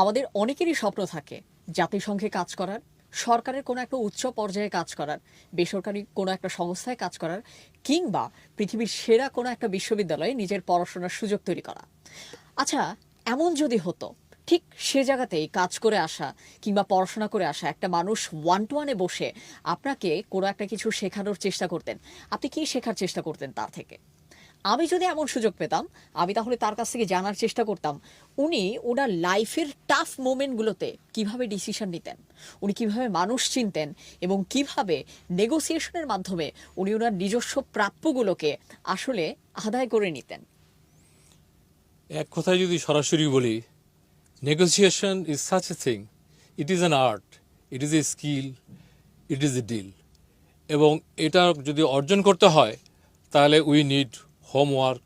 আমাদের অনেকেরই স্বপ্ন থাকে জাতিসংঘে কাজ করার, সরকারের কোনো একটা উচ্চ পর্যায়ে কাজ করার, বেসরকারি কোনো একটা সংস্থায় কাজ করার, কিংবা পৃথিবীর সেরা কোনো একটা বিশ্ববিদ্যালয়ে নিজের পড়াশোনার সুযোগ তৈরি করা। আচ্ছা, এমন যদি হতো ঠিক সে জায়গাতেই কাজ করে আসা কিংবা পড়াশোনা করে আসা একটা মানুষ ওয়ান টু ওয়ানে বসে আপনাকে কোনো একটা কিছু শেখানোর চেষ্টা করতেন, আপনি কি শেখার চেষ্টা করতেন তার থেকে? আমি যদি এমন সুযোগ পেতাম, আমি তাহলে তার কাছ থেকে জানার চেষ্টা করতাম উনি ওনার লাইফের টাফ মোমেন্টগুলোতে কিভাবে ডিসিশন নিতেন, উনি কিভাবে মানুষ চিনতেন, এবং কিভাবে নেগোসিয়েশনের মাধ্যমে উনি ওনার নিজস্ব প্রাপ্যগুলোকে আসলে আদায় করে নিতেন। এক কথায় যদি সরাসরি বলি, negotiation is such a thing, it is an art, it is a skill, it is a deal. এবং এটা যদি অর্জন করতে হয় তাহলে উই নিড হোমওয়ার্ক,